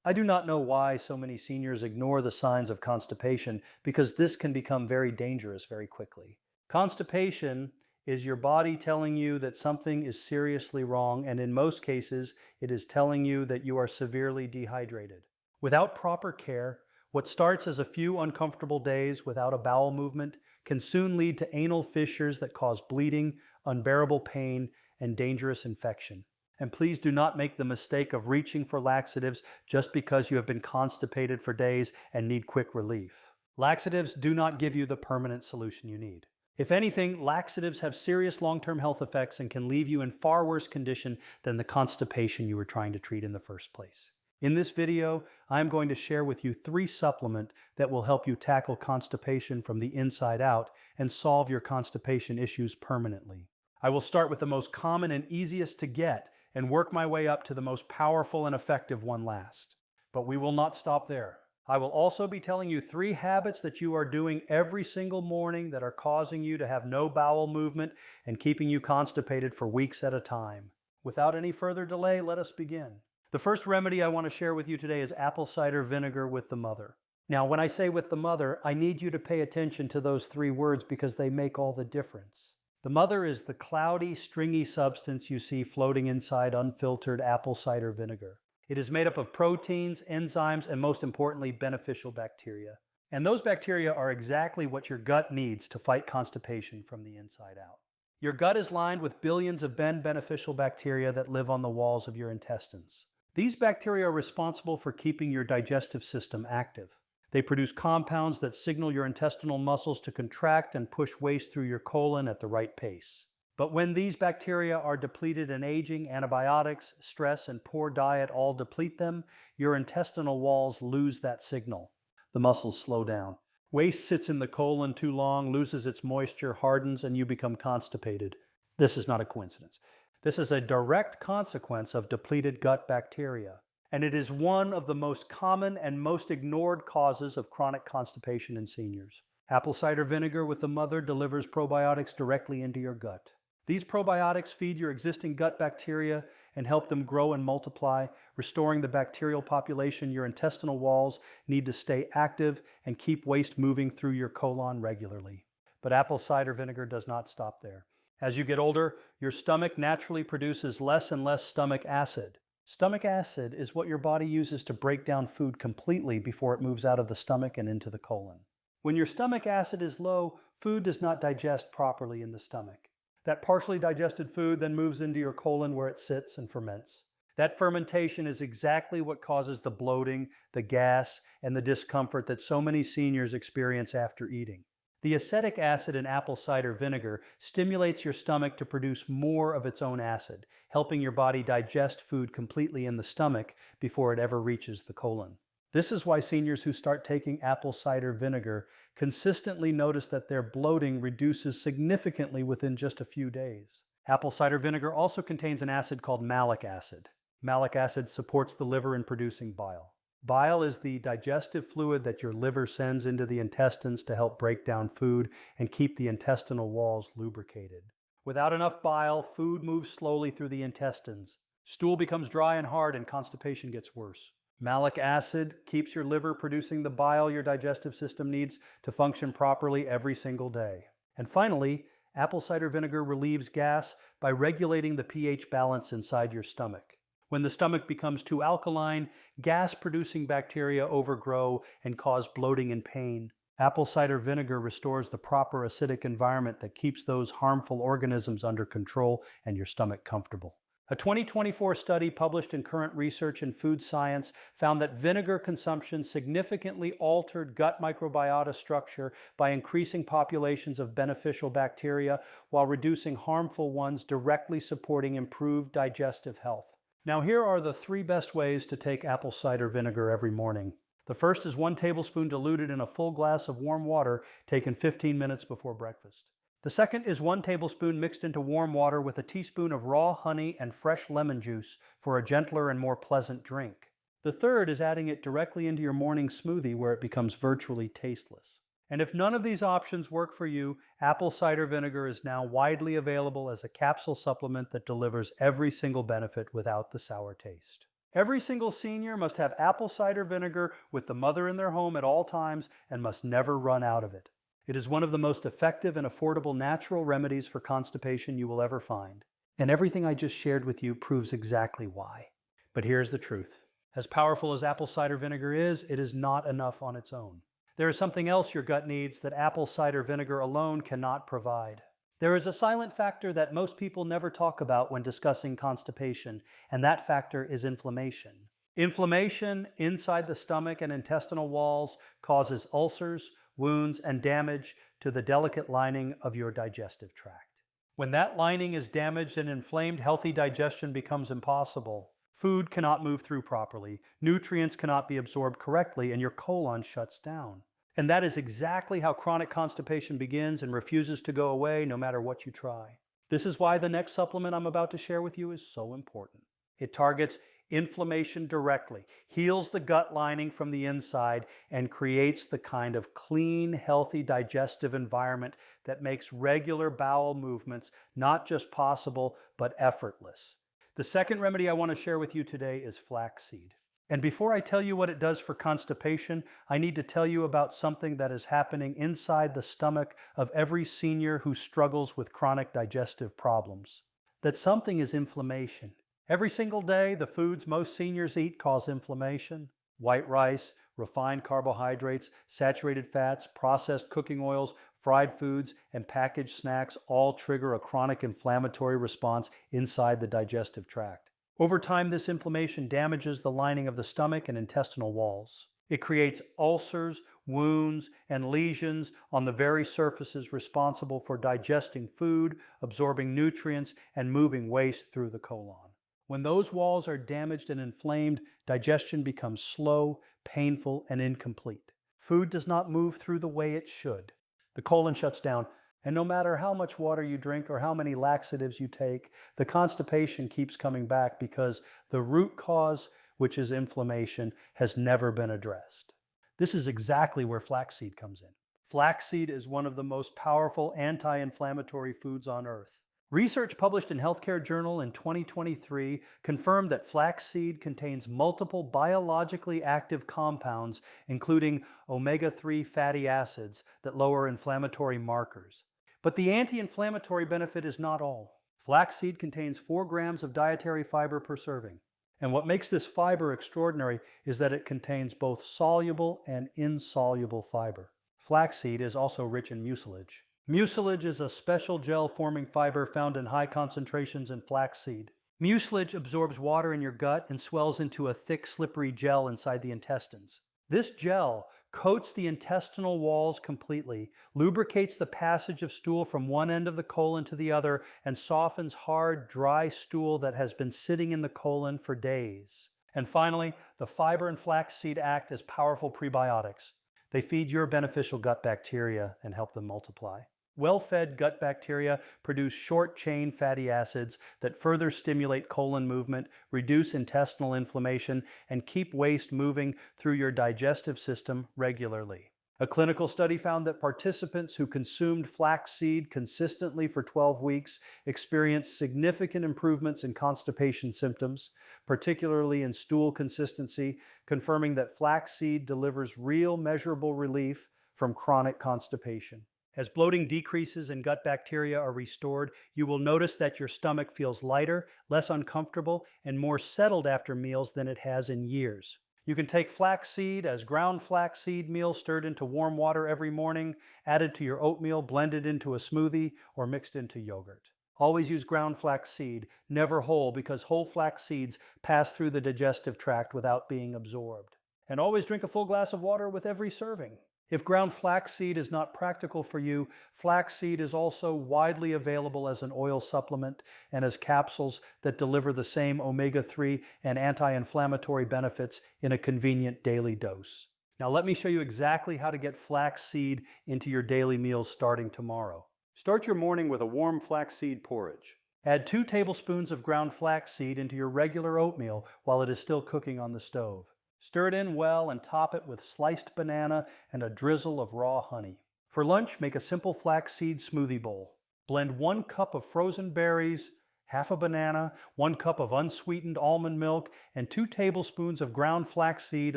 I do not know why so many seniors ignore the signs of constipation because this can become very dangerous very quickly. Constipation is your body telling you that something is seriously wrong, and in most cases, it is telling you that you are severely dehydrated. Without proper care, what starts as a few uncomfortable days without a bowel movement can soon lead to anal fissures that cause bleeding, unbearable pain, and dangerous infection. And please do not make the mistake of reaching for laxatives just because you have been constipated for days and need quick relief. Laxatives do not give you the permanent solution you need. If anything, laxatives have serious long-term health effects and can leave you in far worse condition than the constipation you were trying to treat in the first place. In this video, I'm going to share with you 3 supplements that will help you tackle constipation from the inside out and solve your constipation issues permanently. I will start with the most common and easiest to get and work my way up to the most powerful and effective one last. But we will not stop there. I will also be telling you 3 habits that you are doing every single morning that are causing you to have no bowel movement and keeping you constipated for weeks at a time. Without any further delay, let us begin. The first remedy I want to share with you today is apple cider vinegar with the mother. Now, when I say with the mother, I need you to pay attention to those 3 words because they make all the difference. The mother is the cloudy, stringy substance you see floating inside unfiltered apple cider vinegar. It is made up of proteins, enzymes, and most importantly, beneficial bacteria. And those bacteria are exactly what your gut needs to fight constipation from the inside out. Your gut is lined with billions of beneficial bacteria that live on the walls of your intestines. These bacteria are responsible for keeping your digestive system active. They produce compounds that signal your intestinal muscles to contract and push waste through your colon at the right pace. But when these bacteria are depleted in aging, antibiotics, stress, and poor diet all deplete them, your intestinal walls lose that signal. The muscles slow down. Waste sits in the colon too long, loses its moisture, hardens, and you become constipated. This is not a coincidence. This is a direct consequence of depleted gut bacteria. And it is one of the most common and most ignored causes of chronic constipation in seniors. Apple cider vinegar with the mother delivers probiotics directly into your gut. These probiotics feed your existing gut bacteria and help them grow and multiply, restoring the bacterial population. Your intestinal walls need to stay active and keep waste moving through your colon regularly. But apple cider vinegar does not stop there. As you get older, your stomach naturally produces less and less stomach acid. Stomach acid is what your body uses to break down food completely before it moves out of the stomach and into the colon. When your stomach acid is low, food does not digest properly in the stomach. That partially digested food then moves into your colon where it sits and ferments. That fermentation is exactly what causes the bloating, the gas, and the discomfort that so many seniors experience after eating. The acetic acid in apple cider vinegar stimulates your stomach to produce more of its own acid, helping your body digest food completely in the stomach before it ever reaches the colon. This is why seniors who start taking apple cider vinegar consistently notice that their bloating reduces significantly within just a few days. Apple cider vinegar also contains an acid called malic acid. Malic acid supports the liver in producing bile. Bile is the digestive fluid that your liver sends into the intestines to help break down food and keep the intestinal walls lubricated. Without enough bile, food moves slowly through the intestines. Stool becomes dry and hard and constipation gets worse. Malic acid keeps your liver producing the bile your digestive system needs to function properly every single day. And finally, apple cider vinegar relieves gas by regulating the pH balance inside your stomach. When the stomach becomes too alkaline, gas-producing bacteria overgrow and cause bloating and pain. Apple cider vinegar restores the proper acidic environment that keeps those harmful organisms under control and your stomach comfortable. A 2024 study published in Current Research in Food Science found that vinegar consumption significantly altered gut microbiota structure by increasing populations of beneficial bacteria while reducing harmful ones, directly supporting improved digestive health. Now here are the 3 best ways to take apple cider vinegar every morning. The first is 1 tablespoon diluted in a full glass of warm water taken 15 minutes before breakfast. The second is 1 tablespoon mixed into warm water with a teaspoon of raw honey and fresh lemon juice for a gentler and more pleasant drink. The third is adding it directly into your morning smoothie where it becomes virtually tasteless. And if none of these options work for you, apple cider vinegar is now widely available as a capsule supplement that delivers every single benefit without the sour taste. Every single senior must have apple cider vinegar with the mother in their home at all times and must never run out of it. It is one of the most effective and affordable natural remedies for constipation you will ever find. And everything I just shared with you proves exactly why. But here's the truth. As powerful as apple cider vinegar is, it is not enough on its own. There is something else your gut needs that apple cider vinegar alone cannot provide. There is a silent factor that most people never talk about when discussing constipation, and that factor is inflammation. Inflammation inside the stomach and intestinal walls causes ulcers, wounds, and damage to the delicate lining of your digestive tract. When that lining is damaged and inflamed, healthy digestion becomes impossible. Food cannot move through properly, nutrients cannot be absorbed correctly, and your colon shuts down. And that is exactly how chronic constipation begins and refuses to go away no matter what you try. This is why the next supplement I'm about to share with you is so important. It targets inflammation directly, heals the gut lining from the inside, and creates the kind of clean, healthy digestive environment that makes regular bowel movements not just possible, but effortless. The second remedy I want to share with you today is flaxseed. And before I tell you what it does for constipation, I need to tell you about something that is happening inside the stomach of every senior who struggles with chronic digestive problems. That something is inflammation. Every single day, the foods most seniors eat cause inflammation. White rice, refined carbohydrates, saturated fats, processed cooking oils, fried foods, and packaged snacks all trigger a chronic inflammatory response inside the digestive tract. Over time, this inflammation damages the lining of the stomach and intestinal walls. It creates ulcers, wounds, and lesions on the very surfaces responsible for digesting food, absorbing nutrients, and moving waste through the colon. When those walls are damaged and inflamed, digestion becomes slow, painful, and incomplete. Food does not move through the way it should. The colon shuts down, and no matter how much water you drink or how many laxatives you take, the constipation keeps coming back because the root cause, which is inflammation, has never been addressed. This is exactly where flaxseed comes in. Flaxseed is one of the most powerful anti-inflammatory foods on earth. Research published in Healthcare Journal in 2023 confirmed that flaxseed contains multiple biologically active compounds, including omega-3 fatty acids that lower inflammatory markers. But the anti-inflammatory benefit is not all. Flaxseed contains 4 grams of dietary fiber per serving. And what makes this fiber extraordinary is that it contains both soluble and insoluble fiber. Flaxseed is also rich in mucilage. Mucilage is a special gel-forming fiber found in high concentrations in flaxseed. Mucilage absorbs water in your gut and swells into a thick, slippery gel inside the intestines. This gel coats the intestinal walls completely, lubricates the passage of stool from one end of the colon to the other, and softens hard, dry stool that has been sitting in the colon for days. And finally, the fiber in flaxseed act as powerful prebiotics. They feed your beneficial gut bacteria and help them multiply. Well-fed gut bacteria produce short-chain fatty acids that further stimulate colon movement, reduce intestinal inflammation, and keep waste moving through your digestive system regularly. A clinical study found that participants who consumed flaxseed consistently for 12 weeks experienced significant improvements in constipation symptoms, particularly in stool consistency, confirming that flaxseed delivers real measurable relief from chronic constipation. As bloating decreases and gut bacteria are restored, you will notice that your stomach feels lighter, less uncomfortable, and more settled after meals than it has in years. You can take flaxseed as ground flaxseed meal stirred into warm water every morning, added to your oatmeal, blended into a smoothie, or mixed into yogurt. Always use ground flaxseed, never whole, because whole flax seeds pass through the digestive tract without being absorbed. And always drink a full glass of water with every serving. If ground flaxseed is not practical for you, flaxseed is also widely available as an oil supplement and as capsules that deliver the same omega-3 and anti-inflammatory benefits in a convenient daily dose. Now let me show you exactly how to get flaxseed into your daily meals starting tomorrow. Start your morning with a warm flaxseed porridge. Add 2 tablespoons of ground flaxseed into your regular oatmeal while it is still cooking on the stove. Stir it in well and top it with sliced banana and a drizzle of raw honey. For lunch, make a simple flaxseed smoothie bowl. Blend 1 cup of frozen berries, half a banana, 1 cup of unsweetened almond milk, and 2 tablespoons of ground flaxseed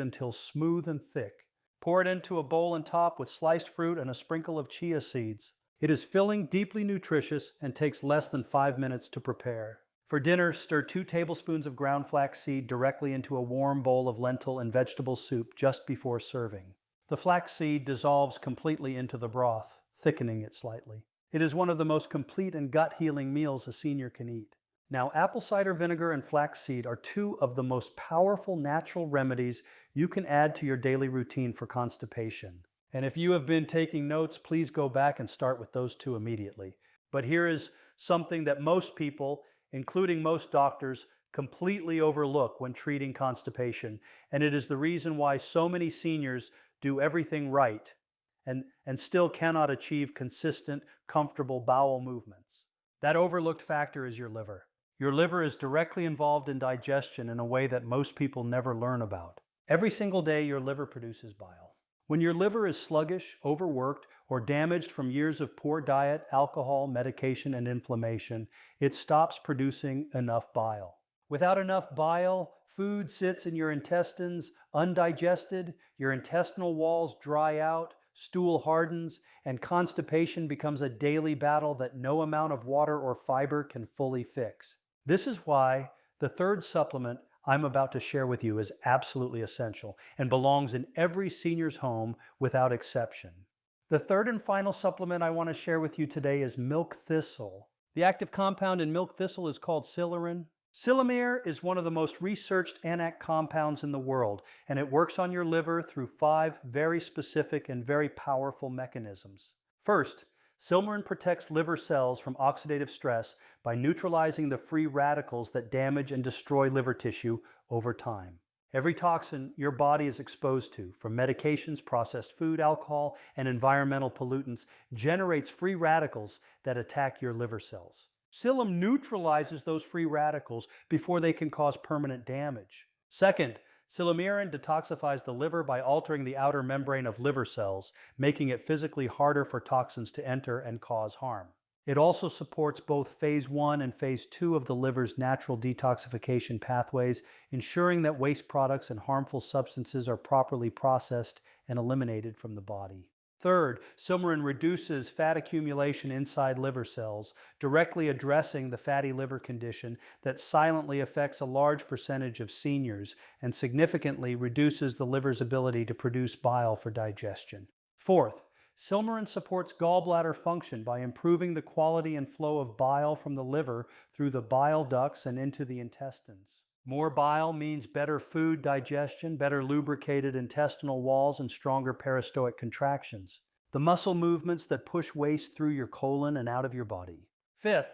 until smooth and thick. Pour it into a bowl and top with sliced fruit and a sprinkle of chia seeds. It is filling, deeply nutritious, and takes less than 5 minutes to prepare. For dinner, stir 2 tablespoons of ground flaxseed directly into a warm bowl of lentil and vegetable soup just before serving. The flaxseed dissolves completely into the broth, thickening it slightly. It is one of the most complete and gut-healing meals a senior can eat. Now, apple cider vinegar and flaxseed are 2 of the most powerful natural remedies you can add to your daily routine for constipation. And if you have been taking notes, please go back and start with those 2 immediately. But here is something that most people, including most doctors, completely overlook when treating constipation. And it is the reason why so many seniors do everything right and still cannot achieve consistent, comfortable bowel movements. That overlooked factor is your liver. Your liver is directly involved in digestion in a way that most people never learn about. Every single day, your liver produces bile. When your liver is sluggish, overworked, or damaged from years of poor diet, alcohol, medication, and inflammation, it stops producing enough bile. Without enough bile, food sits in your intestines undigested, your intestinal walls dry out, stool hardens, and constipation becomes a daily battle that no amount of water or fiber can fully fix. This is why the 3rd supplement I'm about to share with you is absolutely essential and belongs in every senior's home without exception. The 3rd and final supplement I want to share with you today is milk thistle. The active compound in milk thistle is called silyrin. Silyrin is one of the most researched anach compounds in the world, and it works on your liver through 5 very specific and very powerful mechanisms. First, silyrin protects liver cells from oxidative stress by neutralizing the free radicals that damage and destroy liver tissue over time. Every toxin your body is exposed to, from medications, processed food, alcohol, and environmental pollutants, generates free radicals that attack your liver cells. Psyllium neutralizes those free radicals before they can cause permanent damage. Second, silyrin detoxifies the liver by altering the outer membrane of liver cells, making it physically harder for toxins to enter and cause harm. It also supports both phase 1 and phase 2 of the liver's natural detoxification pathways, ensuring that waste products and harmful substances are properly processed and eliminated from the body. Third, silyrin reduces fat accumulation inside liver cells, directly addressing the fatty liver condition that silently affects a large percentage of seniors and significantly reduces the liver's ability to produce bile for digestion. Fourth, silyrin supports gallbladder function by improving the quality and flow of bile from the liver through the bile ducts and into the intestines. More bile means better food digestion, better lubricated intestinal walls, and stronger peristaltic contractions. The muscle movements that push waste through your colon and out of your body. Fifth,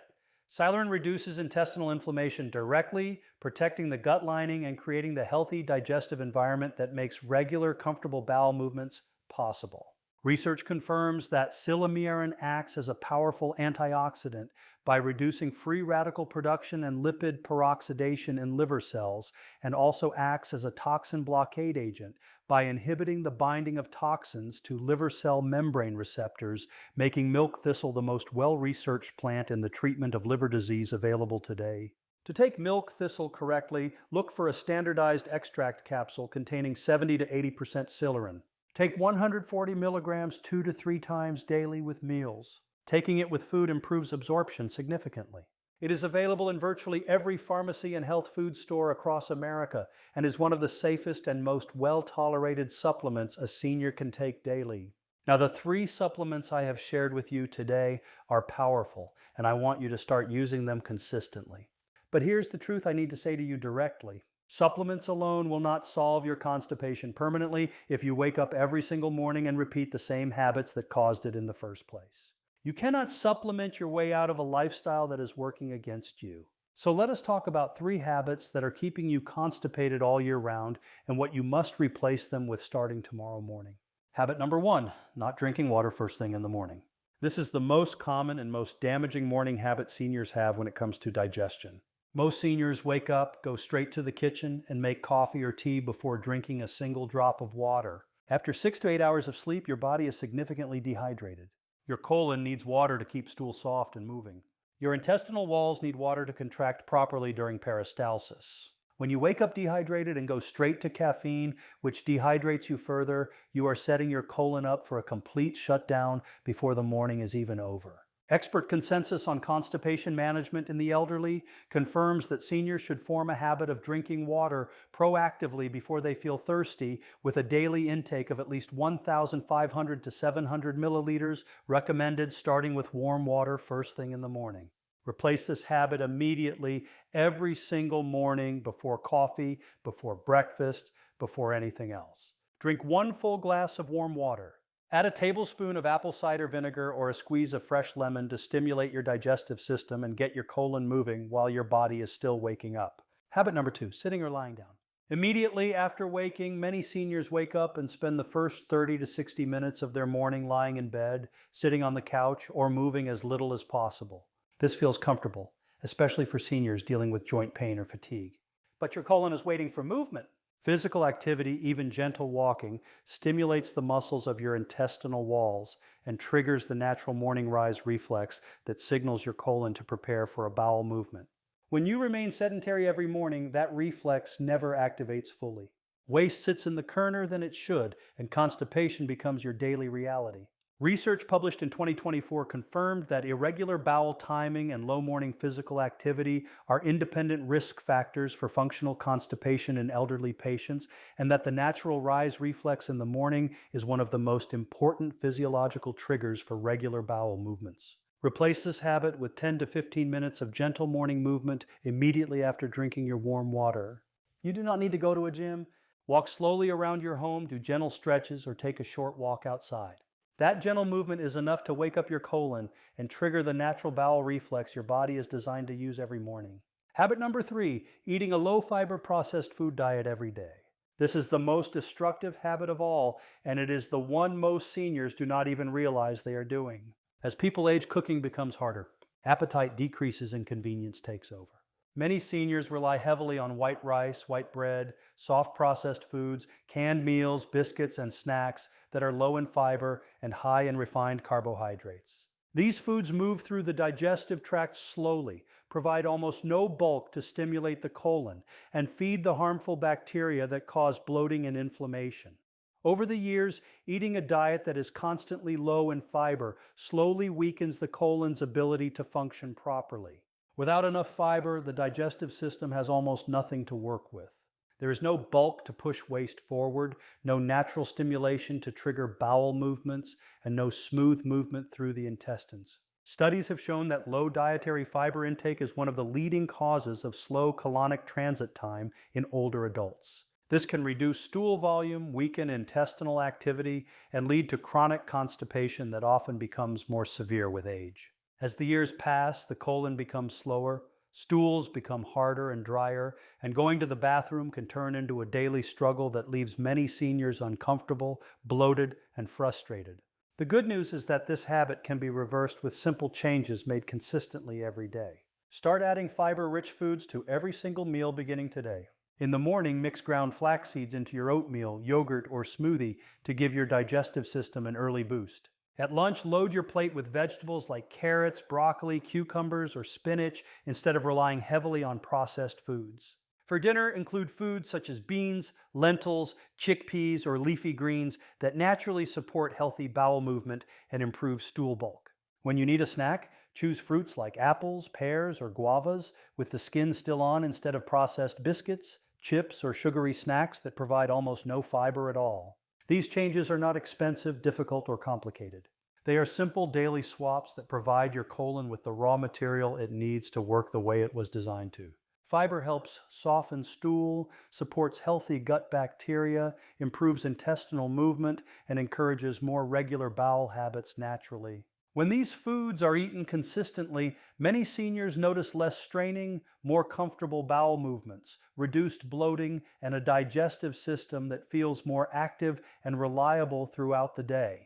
silyrin reduces intestinal inflammation directly, protecting the gut lining and creating the healthy digestive environment that makes regular, comfortable bowel movements possible. Research confirms that silyrin acts as a powerful antioxidant by reducing free radical production and lipid peroxidation in liver cells, and also acts as a toxin blockade agent by inhibiting the binding of toxins to liver cell membrane receptors, making milk thistle the most well-researched plant in the treatment of liver disease available today. To take milk thistle correctly, look for a standardized extract capsule containing 70 to 80% silyrin. Take 140 milligrams 2 to 3 times daily with meals. Taking it with food improves absorption significantly. It is available in virtually every pharmacy and health food store across America and is one of the safest and most well-tolerated supplements a senior can take daily. Now, the 3 supplements I have shared with you today are powerful, and I want you to start using them consistently. But here's the truth I need to say to you directly. Supplements alone will not solve your constipation permanently if you wake up every single morning and repeat the same habits that caused it in the first place. You cannot supplement your way out of a lifestyle that is working against you. So let us talk about 3 habits that are keeping you constipated all year round and what you must replace them with starting tomorrow morning. Habit number 1, not drinking water first thing in the morning. This is the most common and most damaging morning habit seniors have when it comes to digestion. Most seniors wake up, go straight to the kitchen, and make coffee or tea before drinking a single drop of water. After 6 to 8 hours of sleep, your body is significantly dehydrated. Your colon needs water to keep stool soft and moving. Your intestinal walls need water to contract properly during peristalsis. When you wake up dehydrated and go straight to caffeine, which dehydrates you further, you are setting your colon up for a complete shutdown before the morning is even over. Expert consensus on constipation management in the elderly confirms that seniors should form a habit of drinking water proactively before they feel thirsty, with a daily intake of at least 1,500 to 700 milliliters recommended, starting with warm water first thing in the morning. Replace this habit immediately every single morning before coffee, before breakfast, before anything else. Drink 1 full glass of warm water. Add a tablespoon of apple cider vinegar or a squeeze of fresh lemon to stimulate your digestive system and get your colon moving while your body is still waking up. Habit number 2, sitting or lying down. Immediately after waking, many seniors wake up and spend the first 30 to 60 minutes of their morning lying in bed, sitting on the couch, or moving as little as possible. This feels comfortable, especially for seniors dealing with joint pain or fatigue. But your colon is waiting for movement. Physical activity, even gentle walking, stimulates the muscles of your intestinal walls and triggers the natural morning rise reflex that signals your colon to prepare for a bowel movement. When you remain sedentary every morning, that reflex never activates fully. Waste sits in the corner than it should, and constipation becomes your daily reality. Research published in 2024 confirmed that irregular bowel timing and low morning physical activity are independent risk factors for functional constipation in elderly patients, and that the natural rise reflex in the morning is one of the most important physiological triggers for regular bowel movements. Replace this habit with 10 to 15 minutes of gentle morning movement immediately after drinking your warm water. You do not need to go to a gym. Walk slowly around your home, do gentle stretches, or take a short walk outside. That gentle movement is enough to wake up your colon and trigger the natural bowel reflex your body is designed to use every morning. Habit number 3, eating a low-fiber processed food diet every day. This is the most destructive habit of all, and it is the one most seniors do not even realize they are doing. As people age, cooking becomes harder. Appetite decreases and convenience takes over. Many seniors rely heavily on white rice, white bread, soft processed foods, canned meals, biscuits, and snacks that are low in fiber and high in refined carbohydrates. These foods move through the digestive tract slowly, provide almost no bulk to stimulate the colon, and feed the harmful bacteria that cause bloating and inflammation. Over the years, eating a diet that is constantly low in fiber slowly weakens the colon's ability to function properly. Without enough fiber, the digestive system has almost nothing to work with. There is no bulk to push waste forward, no natural stimulation to trigger bowel movements, and no smooth movement through the intestines. Studies have shown that low dietary fiber intake is one of the leading causes of slow colonic transit time in older adults. This can reduce stool volume, weaken intestinal activity, and lead to chronic constipation that often becomes more severe with age. As the years pass, the colon becomes slower, stools become harder and drier, and going to the bathroom can turn into a daily struggle that leaves many seniors uncomfortable, bloated, and frustrated. The good news is that this habit can be reversed with simple changes made consistently every day. Start adding fiber-rich foods to every single meal beginning today. In the morning, mix ground flax seeds into your oatmeal, yogurt, or smoothie to give your digestive system an early boost. At lunch, load your plate with vegetables like carrots, broccoli, cucumbers, or spinach instead of relying heavily on processed foods. For dinner, include foods such as beans, lentils, chickpeas, or leafy greens that naturally support healthy bowel movement and improve stool bulk. When you need a snack, choose fruits like apples, pears, or guavas with the skin still on instead of processed biscuits, chips, or sugary snacks that provide almost no fiber at all. These changes are not expensive, difficult, or complicated. They are simple daily swaps that provide your colon with the raw material it needs to work the way it was designed to. Fiber helps soften stool, supports healthy gut bacteria, improves intestinal movement, and encourages more regular bowel habits naturally. When these foods are eaten consistently, many seniors notice less straining, more comfortable bowel movements, reduced bloating, and a digestive system that feels more active and reliable throughout the day.